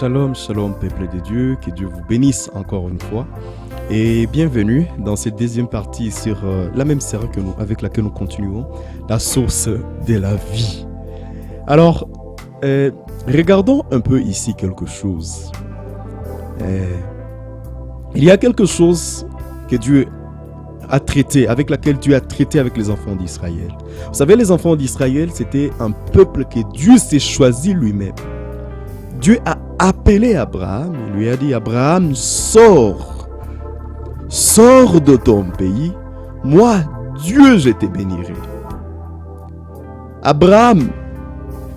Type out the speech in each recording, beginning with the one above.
Shalom, shalom, peuple de Dieu, que Dieu vous bénisse encore une fois. Et bienvenue dans cette deuxième partie sur la même série avec laquelle nous continuons, la source de la vie. Alors, regardons un peu ici quelque chose. Il y a quelque chose que Dieu a traité, avec laquelle Dieu a traité avec les enfants d'Israël. Vous savez, les enfants d'Israël, c'était un peuple que Dieu s'est choisi lui-même. Dieu a appelé Abraham, il lui a dit, Abraham, sors de ton pays, moi, Dieu, je te bénirai. Abraham,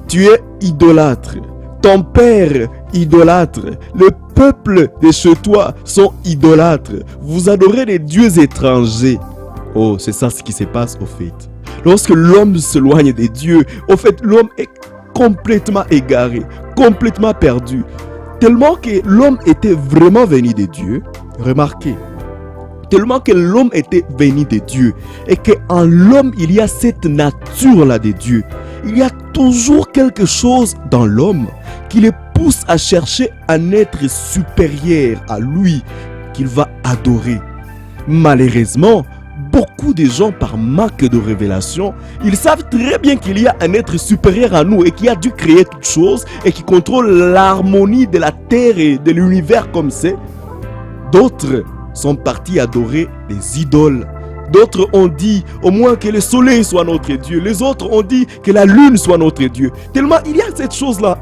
tu es idolâtre, ton père idolâtre, le peuple de chez toi sont idolâtres, vous adorez des dieux étrangers. Oh, c'est ça ce qui se passe au fait. Lorsque l'homme s'éloigne des dieux, au fait, l'homme est complètement égaré, complètement perdu. Tellement que l'homme était vraiment venu de Dieu. Remarquez. Tellement que l'homme était venu de Dieu. Et qu'en l'homme, il y a cette nature-là de Dieu. Il y a toujours quelque chose dans l'homme qui le pousse à chercher un être supérieur à lui qu'il va adorer. Malheureusement, beaucoup de gens, par manque de révélation, ils savent très bien qu'il y a un être supérieur à nous et qui a dû créer toutes choses et qui contrôle l'harmonie de la terre et de l'univers comme c'est. D'autres sont partis adorer les idoles. D'autres ont dit au moins que le soleil soit notre Dieu. Les autres ont dit que la lune soit notre Dieu. Tellement il y a cette chose-là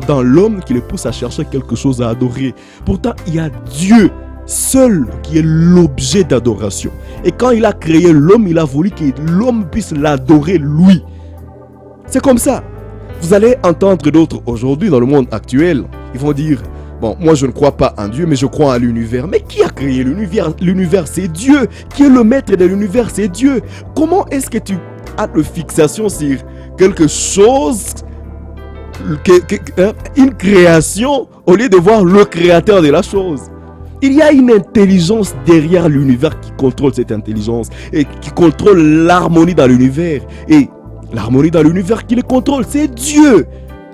dans l'homme qui le pousse à chercher quelque chose à adorer. Pourtant, il y a Dieu seul qui est l'objet d'adoration. Et quand il a créé l'homme, il a voulu que l'homme puisse l'adorer lui. C'est comme ça. Vous allez entendre d'autres aujourd'hui dans le monde actuel. Ils vont dire, bon, moi je ne crois pas en Dieu, mais je crois en l'univers. Mais qui a créé l'univers? L'univers, c'est Dieu. Qui est le maître de l'univers? C'est Dieu. Comment est-ce que tu as de fixation sur quelque chose, une création, au lieu de voir le créateur de la chose? Il y a une intelligence derrière l'univers qui contrôle cette intelligence et qui contrôle l'harmonie dans l'univers. Et l'harmonie dans l'univers qui le contrôle, c'est Dieu.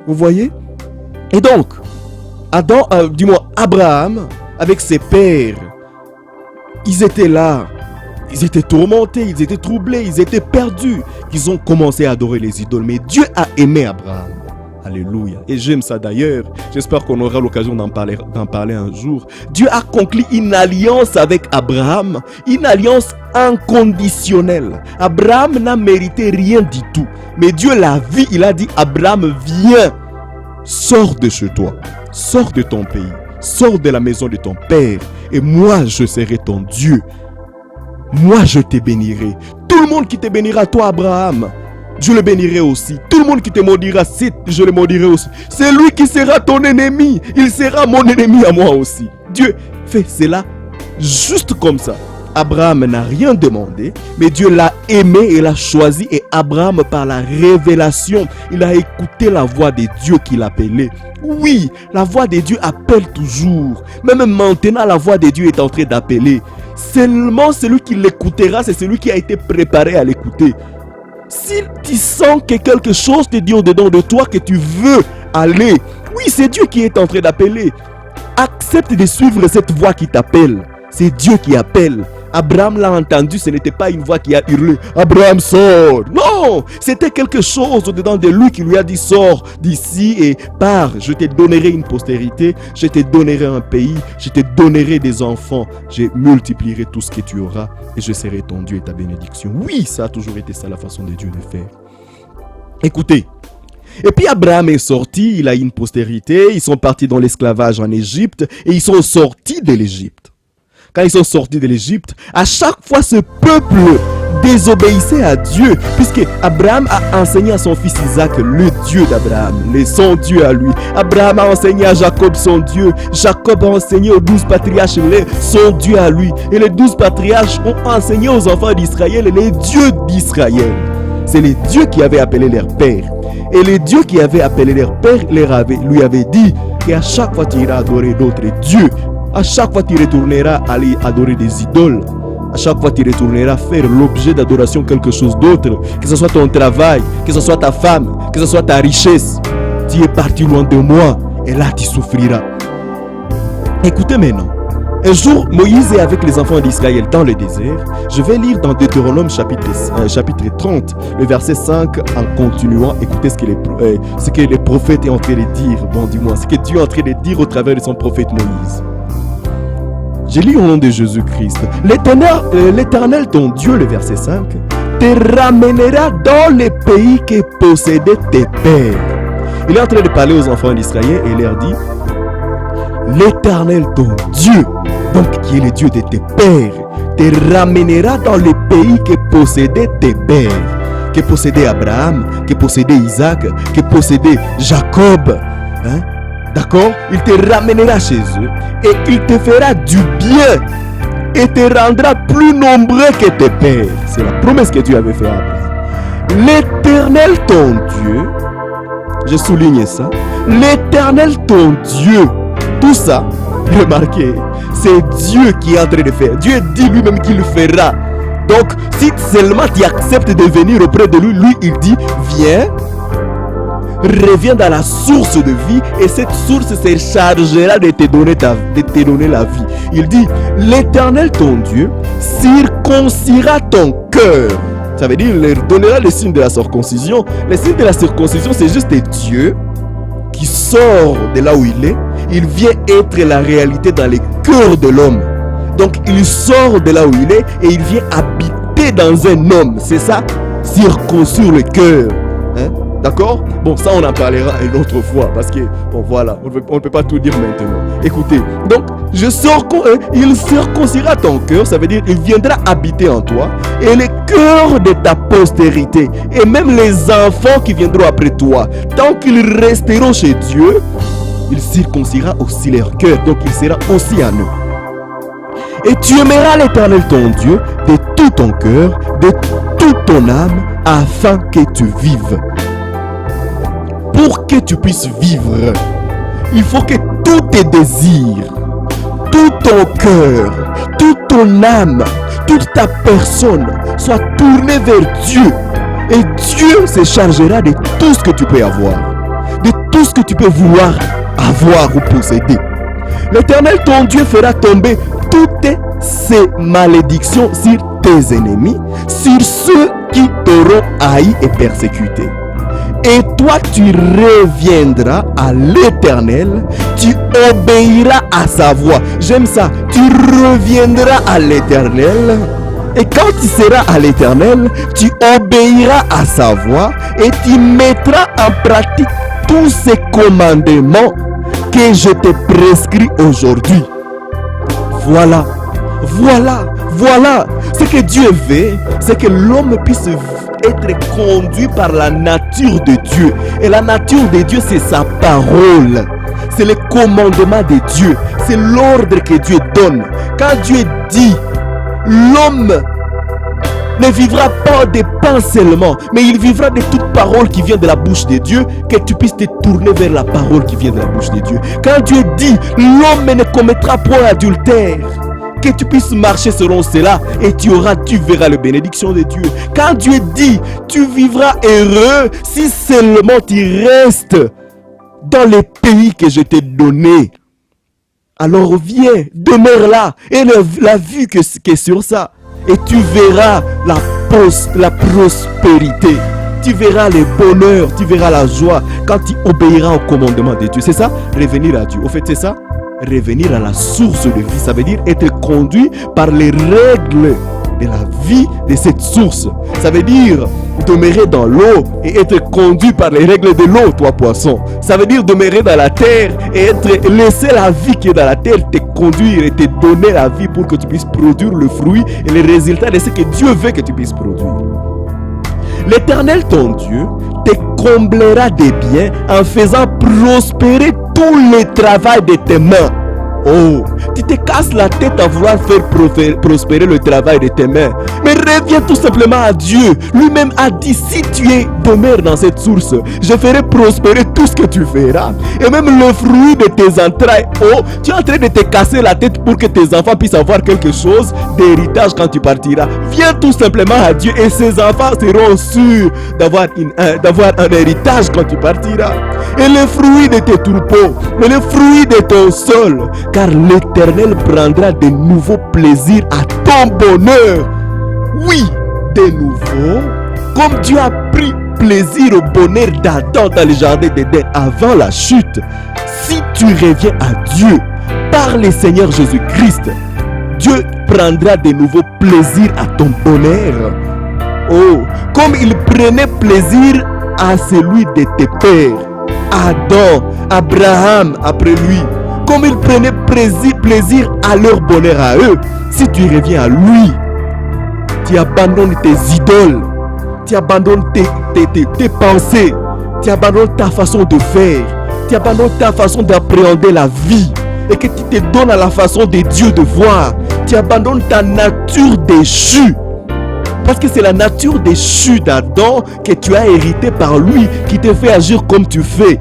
Vous voyez? Et donc, Abraham, avec ses pères, ils étaient là. Ils étaient tourmentés, ils étaient troublés, ils étaient perdus. Ils ont commencé à adorer les idoles. Mais Dieu a aimé Abraham. Alléluia. Et j'aime ça d'ailleurs. J'espère qu'on aura l'occasion d'en parler un jour. Dieu a conclu une alliance avec Abraham. Une alliance inconditionnelle. Abraham n'a mérité rien du tout. Mais Dieu l'a vu. Il a dit, Abraham, viens. Sors de chez toi. Sors de ton pays. Sors de la maison de ton père. Et moi, je serai ton Dieu. Moi, je te bénirai. Tout le monde qui te bénira, toi, Abraham, je le bénirai aussi. Tout le monde qui te maudira, je le maudirai aussi. C'est lui qui sera ton ennemi. Il sera mon ennemi à moi aussi. Dieu fait cela juste comme ça. Abraham n'a rien demandé, mais Dieu l'a aimé et l'a choisi. Et Abraham, par la révélation, il a écouté la voix de Dieu qui l'appelait. Oui, la voix de Dieu appelle toujours. Même maintenant, la voix de Dieu est en train d'appeler. Seulement celui qui l'écoutera, c'est celui qui a été préparé à l'écouter. Si tu sens que quelque chose te dit au-dedans de toi que tu veux aller, oui, c'est Dieu qui est en train d'appeler. Accepte de suivre cette voix qui t'appelle. C'est Dieu qui appelle. Abraham l'a entendu, ce n'était pas une voix qui a hurlé, Abraham sort. Non, c'était quelque chose au-dedans de lui qui lui a dit, sors d'ici et pars. Je te donnerai une postérité, je te donnerai un pays, je te donnerai des enfants. Je multiplierai tout ce que tu auras et je serai ton Dieu et ta bénédiction. Oui, ça a toujours été ça la façon de Dieu de faire. Écoutez. Et puis Abraham est sorti, il a une postérité, ils sont partis dans l'esclavage en Égypte et ils sont sortis de l'Égypte. Quand ils sont sortis de l'Égypte, à chaque fois ce peuple désobéissait à Dieu, puisque Abraham a enseigné à son fils Isaac le Dieu d'Abraham, son Dieu à lui. Abraham a enseigné à Jacob son Dieu. Jacob a enseigné aux 12 patriarches son Dieu à lui. Et les 12 patriarches ont enseigné aux enfants d'Israël les dieux d'Israël. C'est les dieux qui avaient appelé leur père. Et les dieux qui avaient appelé leur père lui avaient dit qu'à chaque fois tu iras adorer d'autres dieux. À chaque fois, tu retourneras aller adorer des idoles. À chaque fois, tu retourneras faire l'objet d'adoration quelque chose d'autre. Que ce soit ton travail, que ce soit ta femme, que ce soit ta richesse. Tu es parti loin de moi. Et là, tu souffriras. Écoutez maintenant. Un jour, Moïse est avec les enfants d'Israël dans le désert. Je vais lire dans Deutéronome chapitre 30, le verset 5, en continuant. Écoutez ce que les prophètes est en train de dire. Bon, dis-moi, ce que Dieu est en train de dire au travers de son prophète Moïse. Je lis au nom de Jésus-Christ. L'Éternel, ton Dieu, le verset 5, te ramènera dans les pays que possédaient tes pères. Il est en train de parler aux enfants d'Israël et il leur dit: l'Éternel, ton Dieu, donc qui est le Dieu de tes pères, te ramènera dans les pays que possédaient tes pères, que possédait Abraham, que possédait Isaac, que possédait Jacob. Hein? D'accord? Il te ramènera chez eux et il te fera du bien et te rendra plus nombreux que tes pères. C'est la promesse que Dieu avait faite à Abraham. L'Éternel, ton Dieu, je souligne ça, l'Éternel, ton Dieu, tout ça, remarquez, c'est Dieu qui est en train de faire. Dieu dit lui-même qu'il le fera. Donc, si seulement tu acceptes de venir auprès de lui, lui il dit, viens, reviens dans la source de vie et cette source se chargera de te donner la vie. Il dit, l'Éternel ton Dieu circoncira ton cœur. Ça veut dire, il leur donnera le signe de la circoncision. Le signe de la circoncision, c'est juste Dieu qui sort de là où il est. Il vient être la réalité dans les cœurs de l'homme. Donc, il sort de là où il est et il vient habiter dans un homme. C'est ça, circoncire le cœur. Hein? D'accord? Bon, ça on en parlera une autre fois parce que, bon voilà, on ne peut pas tout dire maintenant. Écoutez, donc, il circoncira ton cœur, ça veut dire il viendra habiter en toi et le cœur de ta postérité et même les enfants qui viendront après toi, tant qu'ils resteront chez Dieu, il circoncira aussi leur cœur, donc il sera aussi à nous. Et tu aimeras l'Éternel ton Dieu de tout ton cœur, de toute ton âme, afin que tu vives. Pour que tu puisses vivre, il faut que tous tes désirs, tout ton cœur, toute ton âme, toute ta personne soit tournée vers Dieu. Et Dieu se chargera de tout ce que tu peux avoir, de tout ce que tu peux vouloir avoir ou posséder. L'Éternel ton Dieu fera tomber toutes ces malédictions sur tes ennemis, sur ceux qui t'auront haï et persécuté. Et toi, tu reviendras à l'Éternel, tu obéiras à sa voix. J'aime ça. Tu reviendras à l'Éternel. Et quand tu seras à l'Éternel, tu obéiras à sa voix et tu mettras en pratique tous ces commandements que je te prescris aujourd'hui. Voilà. Ce que Dieu veut, c'est que l'homme puisse être conduit par la nature de Dieu. Et la nature de Dieu, c'est sa parole. C'est le commandement de Dieu. C'est l'ordre que Dieu donne. Quand Dieu dit, l'homme ne vivra pas de pain seulement, mais il vivra de toute parole qui vient de la bouche de Dieu, que tu puisses te tourner vers la parole qui vient de la bouche de Dieu. Quand Dieu dit, l'homme ne commettra point d'adultère, que tu puisses marcher selon cela et tu verras la bénédiction de Dieu. Quand Dieu dit, tu vivras heureux si seulement tu restes dans les pays que je t'ai donnés. Alors viens, demeure là et la vue que sur ça. Et tu verras la prospérité. Tu verras le bonheur, tu verras la joie quand tu obéiras au commandement de Dieu. C'est ça, revenir à Dieu. Au fait, c'est ça, revenir à la source de vie. Ça veut dire être conduit par les règles de la vie de cette source. Ça veut dire demeurer dans l'eau et être conduit par les règles de l'eau, toi poisson. Ça veut dire demeurer dans la terre et laisser la vie qui est dans la terre te conduire et te donner la vie pour que tu puisses produire le fruit et les résultats de ce que Dieu veut que tu puisses produire. L'Éternel ton Dieu te comblera de biens en faisant prospérer tout le travail de tes mains. Oh, tu te casses la tête à vouloir faire prospérer le travail de tes mains. Mais reviens tout simplement à Dieu. Lui-même a dit, si tu demeures dans cette source, je ferai prospérer tout ce que tu feras. Et même le fruit de tes entrailles. Oh, tu es en train de te casser la tête pour que tes enfants puissent avoir quelque chose d'héritage quand tu partiras. Viens tout simplement à Dieu et ses enfants seront sûrs d'avoir un héritage quand tu partiras. Et le fruit de tes troupeaux, et le fruit de ton sol, car l'Éternel prendra de nouveaux plaisirs à ton bonheur. Oui, de nouveau, comme Dieu a pris plaisir au bonheur d'Adam dans le jardin d'Éden avant la chute. Si tu reviens à Dieu par le Seigneur Jésus-Christ, Dieu prendra de nouveaux plaisirs à ton bonheur. Oh, comme il prenait plaisir à celui de tes pères, Adam, Abraham après lui, comme il prenait plaisir à leur bonheur à eux. Si tu reviens à lui, tu abandonnes tes idoles, tu abandonnes tes pensées, tu abandonnes ta façon de faire, tu abandonnes ta façon d'appréhender la vie et que tu te donnes à la façon de Dieu de voir. Tu abandonnes ta nature déchue. Parce que c'est la nature déchue d'Adam que tu as hérité par lui qui te fait agir comme tu fais.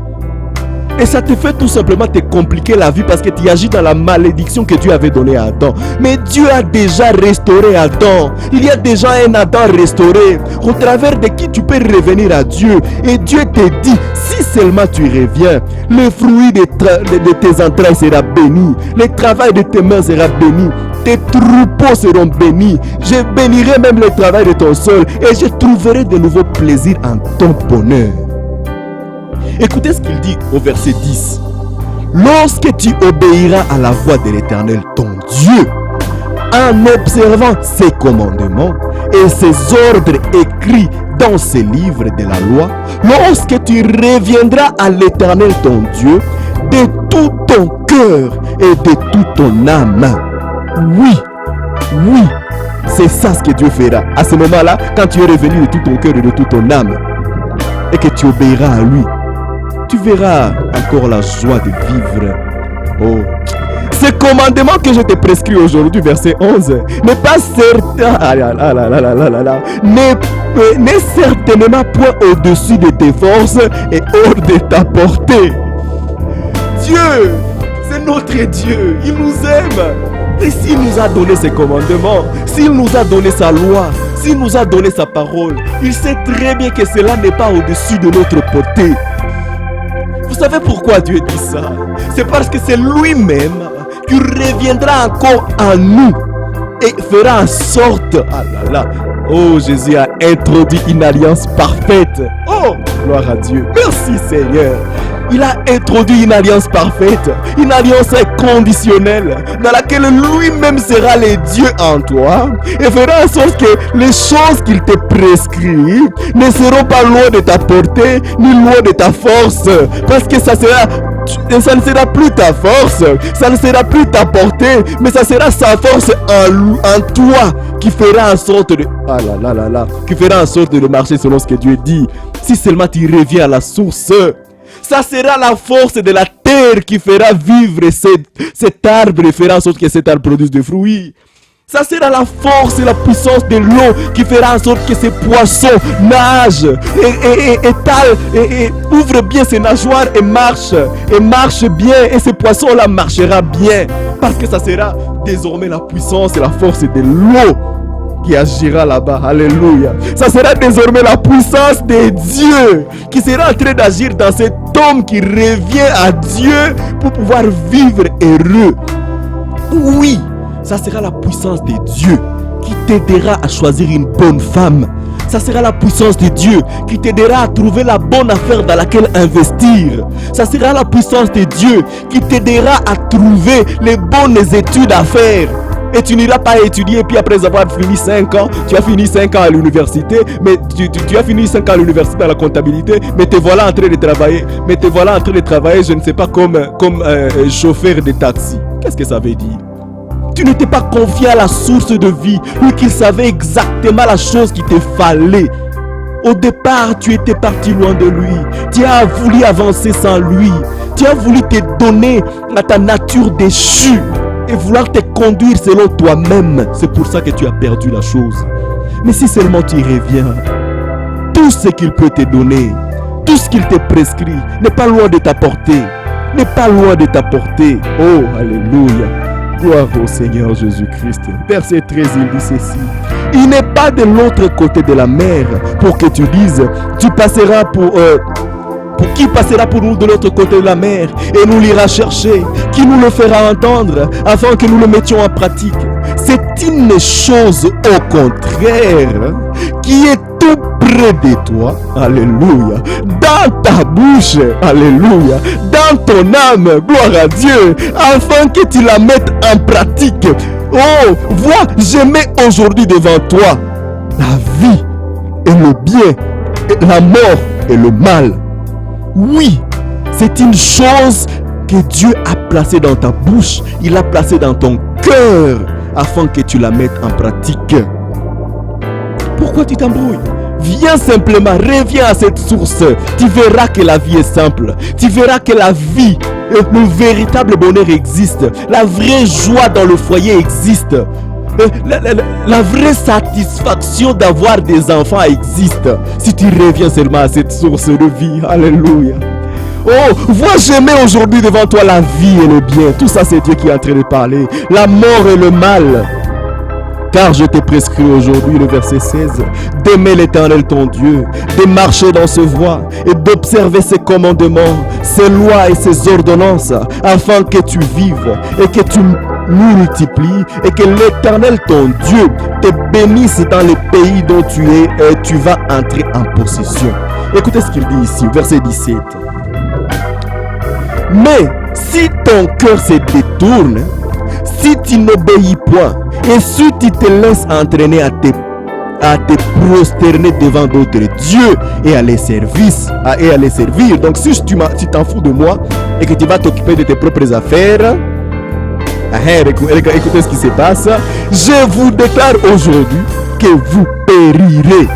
Et ça te fait tout simplement te compliquer la vie parce que tu agis dans la malédiction que Dieu avait donnée à Adam. Mais Dieu a déjà restauré Adam. Il y a déjà un Adam restauré au travers de qui tu peux revenir à Dieu. Et Dieu te dit, si seulement tu reviens, le fruit de tes entrailles sera béni. Le travail de tes mains sera béni. Tes troupeaux seront bénis. Je bénirai même le travail de ton sol et je trouverai de nouveaux plaisirs en ton bonheur. Écoutez ce qu'il dit au verset 10. Lorsque tu obéiras à la voix de l'Éternel ton Dieu, en observant ses commandements et ses ordres écrits dans ces livres de la loi, lorsque tu reviendras à l'Éternel ton Dieu de tout ton cœur et de toute ton âme. Oui, c'est ça ce que Dieu fera. À ce moment-là, quand tu es revenu de tout ton cœur et de toute ton âme, et que tu obéiras à lui, tu verras encore la joie de vivre. Oh, ce commandement que je te prescris aujourd'hui, verset 11, n'est pas certain, n'est certainement point au-dessus de tes forces et hors de ta portée. Dieu, c'est notre Dieu, il nous aime. Et s'il nous a donné ses commandements, s'il nous a donné sa loi, s'il nous a donné sa parole, il sait très bien que cela n'est pas au-dessus de notre portée. Vous savez pourquoi Dieu dit ça? C'est parce que c'est lui-même qui reviendra encore en nous et fera en sorte... Oh, Jésus a introduit une alliance parfaite. Oh, gloire à Dieu. Merci Seigneur. Il a introduit une alliance parfaite, une alliance inconditionnelle, dans laquelle lui-même sera le Dieu en toi et fera en sorte que les choses qu'il te prescrit ne seront pas loin de ta portée ni loin de ta force, parce que ça ne sera plus ta force, ça ne sera plus ta portée, mais ça sera sa force en toi qui fera en sorte de qui fera en sorte de marcher selon ce que Dieu dit. Si seulement tu reviens à la source, ça sera la force de la terre qui fera vivre cet arbre et fera en sorte que cet arbre produise des fruits. Ça sera la force et la puissance de l'eau qui fera en sorte que ces poissons nagent et ouvrent bien ses nageoires et marchent bien, et ces poissons-là marchera bien, parce que ça sera désormais la puissance et la force de l'eau qui agira là-bas. Alléluia. Ça sera désormais la puissance de Dieu qui sera en train d'agir dans cet homme qui revient à Dieu pour pouvoir vivre heureux. Oui, ça sera la puissance de Dieu qui t'aidera à choisir une bonne femme. Ça sera la puissance de Dieu qui t'aidera à trouver la bonne affaire dans laquelle investir. Ça sera la puissance de Dieu qui t'aidera à trouver les bonnes études à faire. Et tu n'iras pas étudier, et puis après avoir fini 5 ans, tu as fini 5 ans à l'université, mais tu as fini 5 ans à l'université à la comptabilité, mais te voilà en train de travailler. Mais te voilà en train de travailler, je ne sais pas, comme chauffeur de taxi. Qu'est-ce que ça veut dire? Tu n'étais pas confié à la source de vie, lui qui savait exactement la chose qu'il te fallait. Au départ, tu étais parti loin de lui. Tu as voulu avancer sans lui. Tu as voulu te donner à ta nature déchue et vouloir te conduire selon toi-même. C'est pour ça que tu as perdu la chose. Mais si seulement tu y reviens, tout ce qu'il peut te donner, tout ce qu'il te prescrit, n'est pas loin de ta portée. N'est pas loin de ta portée. Oh, alléluia. Gloire au Seigneur Jésus-Christ. Verset 13, il dit ceci. Il n'est pas de l'autre côté de la mer pour que tu dises, tu passeras pour qui passera pour nous de l'autre côté de la mer et nous l'ira chercher, qui nous le fera entendre afin que nous le mettions en pratique. C'est une chose au contraire qui est tout près de toi, alléluia, dans ta bouche, alléluia, dans ton âme, gloire à Dieu, afin que tu la mettes en pratique. Oh, vois, je mets aujourd'hui devant toi la vie et le bien, et la mort et le mal. Oui, c'est une chose que Dieu a placée dans ta bouche, il a placée dans ton cœur, afin que tu la mettes en pratique. Pourquoi tu t'embrouilles? Viens simplement, reviens à cette source. Tu verras que la vie est simple. Tu verras que la vie, le véritable bonheur existe. La vraie joie dans le foyer existe. La vraie satisfaction d'avoir des enfants existe. Si tu reviens seulement à cette source de vie. Alléluia. Oh, vois, je mets aujourd'hui devant toi la vie et le bien. Tout ça, c'est Dieu qui est en train de parler. La mort et le mal. Car je t'ai prescrit aujourd'hui, le verset 16, d'aimer l'Éternel ton Dieu, de marcher dans ses voies et d'observer ses commandements, ses lois et ses ordonnances, afin que tu vives et que tu multiplies et que l'Éternel ton Dieu te bénisse dans les pays dont tu vas entrer en possession. Écoutez ce qu'il dit ici, verset 17. Mais si ton cœur se détourne, si tu n'obéis point, et si tu te laisses entraîner à te prosterner devant d'autres dieux et à les servir, donc si tu t'en fous de moi et que tu vas t'occuper de tes propres affaires, écoutez ce qui se passe. Je vous déclare aujourd'hui que vous périrez.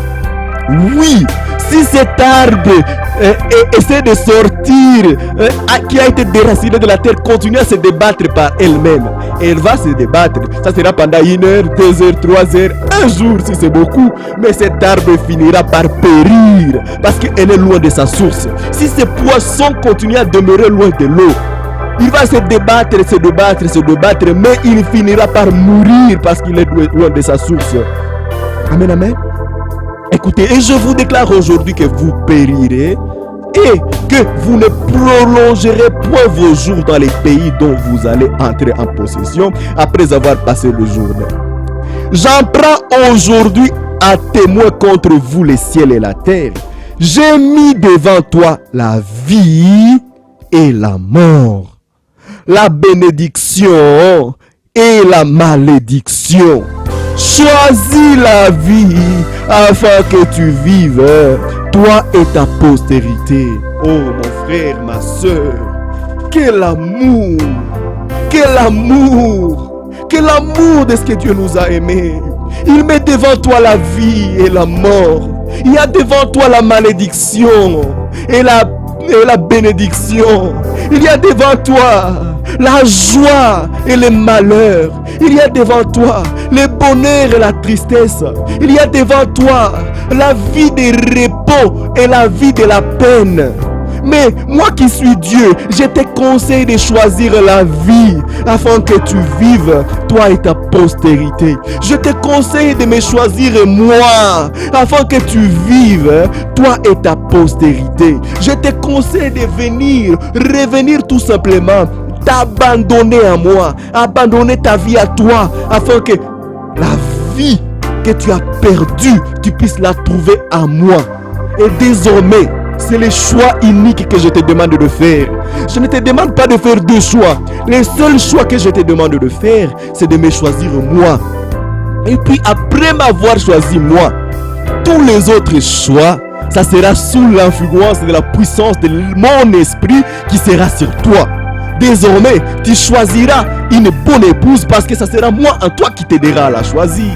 Oui, si cet arbre essaie de sortir, qui a été déraciné de la terre, continue à se débattre par elle-même. Elle va se débattre. Ça sera pendant 1 heure, 2 heures, 3 heures, un jour si c'est beaucoup. Mais cet arbre finira par périr parce qu'elle est loin de sa source. Si ces poissons continuent à demeurer loin de l'eau, il va se débattre, mais il finira par mourir parce qu'il est loin de sa source. Amen, amen. Écoutez, et je vous déclare aujourd'hui que vous périrez et que vous ne prolongerez point vos jours dans les pays dont vous allez entrer en possession après avoir passé le jour. J'en prends aujourd'hui à témoin contre vous les ciels et la terre. J'ai mis devant toi la vie et la mort, la bénédiction et la malédiction. Choisis la vie afin que tu vives, toi et ta postérité. Oh mon frère, ma soeur, quel amour, quel amour, quel amour de ce que Dieu nous a aimés. Il met devant toi la vie et la mort. Il y a devant toi la malédiction et la bénédiction. Il y a devant toi la joie et le malheur. Il y a devant toi le bonheur et la tristesse. Il y a devant toi la vie de repos et la vie de la peine. Mais moi qui suis Dieu, je te conseille de choisir la vie afin que tu vives, toi et ta postérité. Je te conseille de me choisir moi afin que tu vives, toi et ta postérité. Je te conseille de revenir tout simplement, t'abandonner à moi, abandonner ta vie à toi afin que la vie que tu as perdue, tu puisses la trouver à moi. Et désormais, c'est le choix unique que je te demande de faire. Je ne te demande pas de faire 2 choix. Le seul choix que je te demande de faire, c'est de me choisir moi. Et puis après m'avoir choisi moi, tous les autres choix, ça sera sous l'influence de la puissance de mon esprit qui sera sur toi. Désormais, tu choisiras une bonne épouse parce que ça sera moi en toi qui t'aidera à la choisir.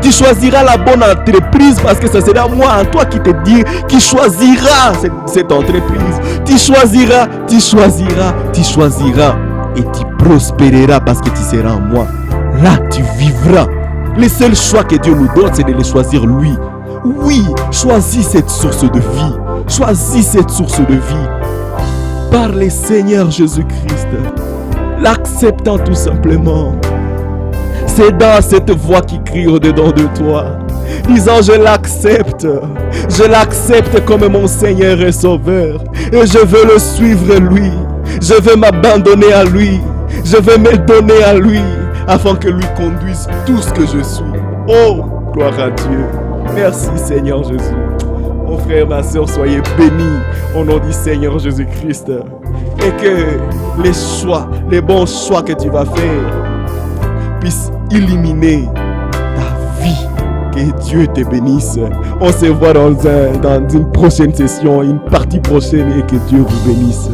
Tu choisiras la bonne entreprise parce que ce sera moi en toi qui choisira cette entreprise. Tu choisiras et tu prospéreras parce que tu seras en moi. Là, tu vivras. Le seul choix que Dieu nous donne, c'est de le choisir lui. Oui, choisis cette source de vie. Choisis cette source de vie. Par le Seigneur Jésus-Christ. L'acceptant tout simplement. C'est dans cette voix qui crie au-dedans de toi. Disant, je l'accepte comme mon Seigneur et Sauveur. Et je veux le suivre lui. Je veux m'abandonner à lui. Je veux me donner à lui. Afin que lui conduise tout ce que je suis. Oh, gloire à Dieu. Merci Seigneur Jésus. Mon frère, ma soeur, soyez bénis au nom du Seigneur Jésus-Christ. Et que les bons choix que tu vas faire puissent éliminer ta vie. Que Dieu te bénisse. On se voit dans une prochaine session, une partie prochaine, et que Dieu vous bénisse.